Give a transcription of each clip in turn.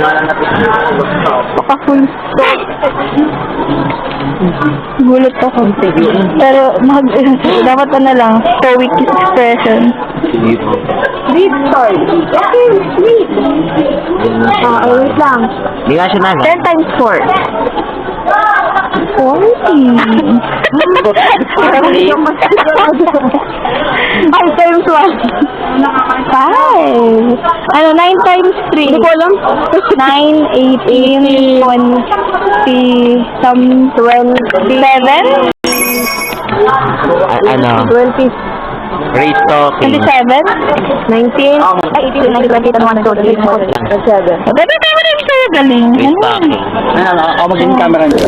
Baka full stop. Gulat ako. Pero dapat na lang, stoic expression. Read story. Okay, read. Wait lang. Hindi nga siya na. 10 times 4. 40. 5 times 1. 5. Ano, 9 times 3. Hindi ko alam. 9, 18, 20, some 27? Ano? 20. Race talking. 27? 19? Ay, 18, 19, 20, 21, 22, 23, 24, 25. Dati tayo na yung sa'yo galing. Race talking. Ako magiging camera niyo.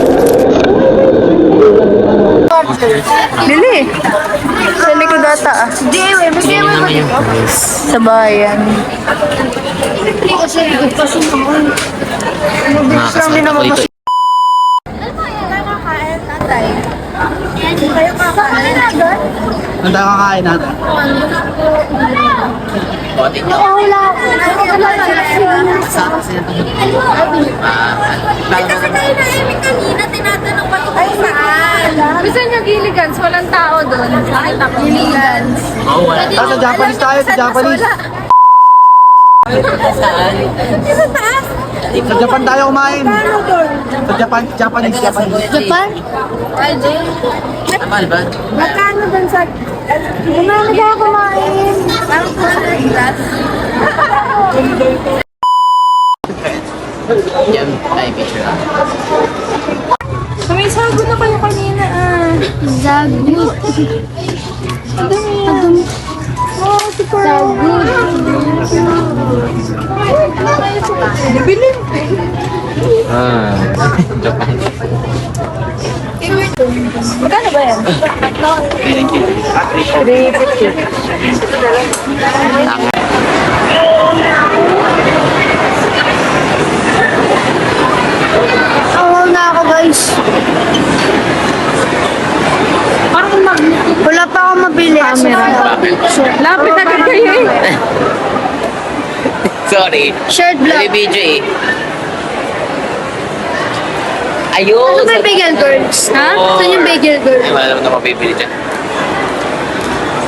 Lili. Sa likod data ah. Hindi naman yung voice. Sa bayan. Mabilis lang din naman kasi. Handa kakain natin. Kasi tayo na Amy kanina, tinatanong pa kung saan. Gusto niyo Gilligans, walang tao doon. Bakit ako? Gilligans. Sa Japanese tayo, sa Japanese. Sa taas? Sa Japan tayo kumain. Sa Japanese. Japan? Amal ba? Magkano doon sa... Gumana ka kumain? Parang glass. Yan. Ay, picture lang. May sago na kayo kanina ah. Zagut. Adumi. Oh, si Pearl. Bilin. Japan. Magkano ba yan? 350. Awaw na ako guys. Wala pa akong mabili. Lapit agad kayo eh. Sorry. Shirt black. May video eh. Ayun! Ano ba yung bagel girls? Ha? Saan yung bagel girls? Ay, wala naman na mabibili dyan.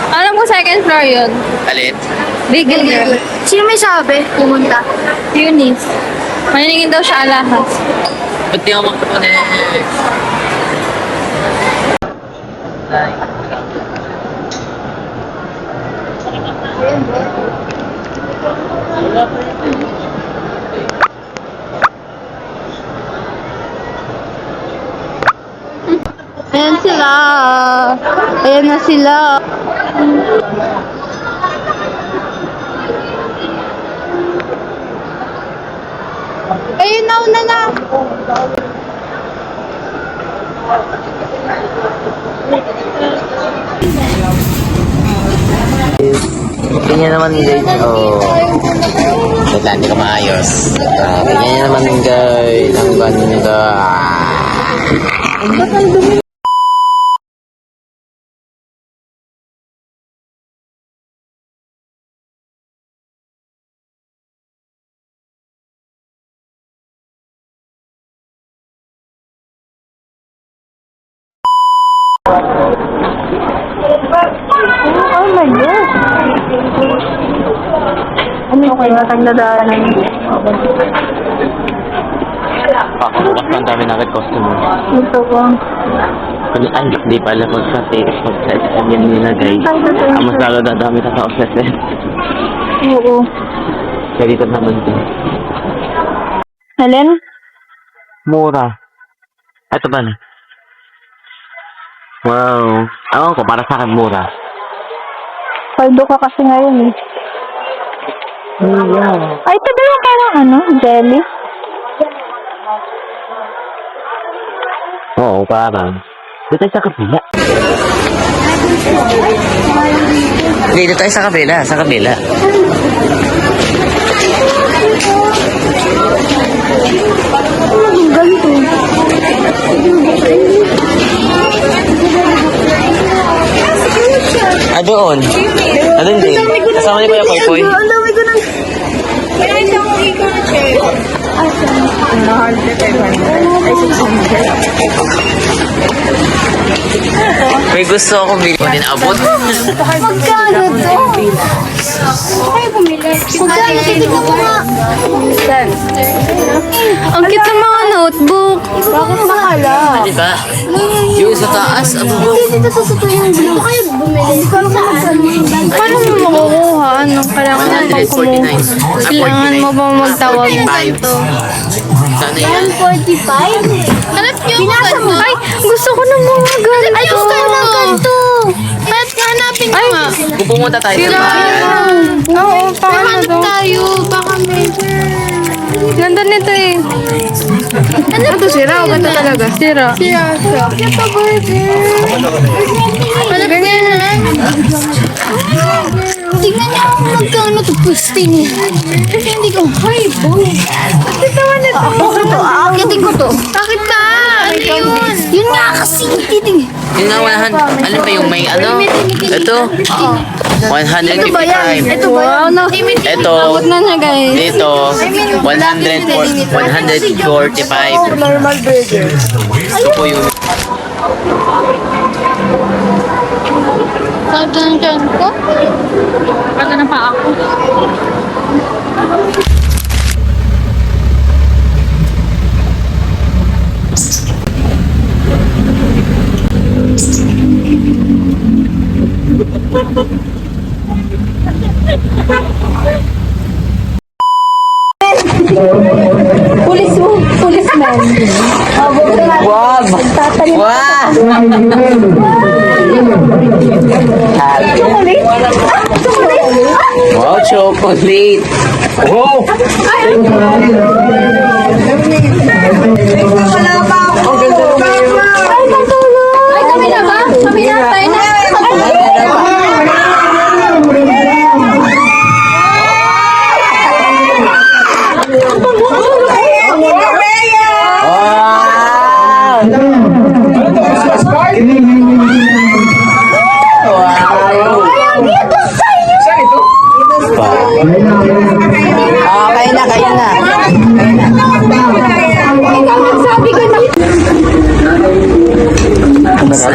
Alam ko second floor yun. Alin? Bagel girl. Sino may sabi? Pumunta. Eunice. Maningin daw siya alahas. Ba't di ako magpapalit? Ayan sila. Ayan na sila. Ayun na, una na. Ganyan naman guys. Oh. Wait lang, hindi ka maayos. Ganyan naman guys. Ang ganda. Oh my God. Okay, matag na daanan. Pakukukas lang dami na customer. Ito ko. Ay, di pala mag-sa-take. Mag-sa-SM yan nila guys. Ang mas lalo na dami na sa-SM. Oo. Kaya dito naman din. Helen? Mura. Ito ba na? Wow. Ewan ko, para sa akin mura. Paldo ka kasi ngayon eh. Ay, ito ba yung parang ano? Jelly? Oo, parang. Dito tayo sa kabila. Dito tayo sa kabila, sa kabila. Ganito. Ah, doon. Ah, doon din. Kasama niyo ba yung Poy Poy? Ang dami ko ng... Kaya hindi ako ikaw na share. May gusto ako bilhin. Hindi na abot. Magkano to? Ay, bumili. Magkano? Titignan mo nga. Ang cute ng mga notebook. Bakit makala? Di ba? Yung sa taas, abot. Hindi dito sa yung blue. Ay, bumili. Hindi ko alam kung magkano. Paano mo makukuha? Anong kailangan mo pang kumuha? 149. Kailangan mo ba magtawag? 45. Sana yan. 145? Hanap niyo Pinasa mo? Ay, gusto ko ng mga ganito. Ay, gusto ko ng ganito. Hanapin niyo nga. Kung pumunta tayo sa bayan. Oo, paano Hanap to? tayo. Baka may... Ganda nito eh. Ano to, sira o ganda talaga? Sira. Sira. Ito burger. Hanap niyo na. Tingnan niyo kung magkano to posting. Kasi hindi ko, hi boy. Bakit naman ito? Akitin ko to. Bakit ka? Ano yun? Yun nga kasi, titing. Yung nga 100. Ano pa yung may ano? Ito. 155. Ito ba yan? Ito ba yan? Ito. Abot na niya guys. Dito. 145. Normal burger. Ito po yung... Saan dyan ko? Baga na pa ako. Policeman. Wow! Wow! Wow, chocolate! Wow! Ay, patulog! Ay, kami na ba? Kami na. Tayo na. Wow! Okay na, kayo na. Sabi ko na. Sa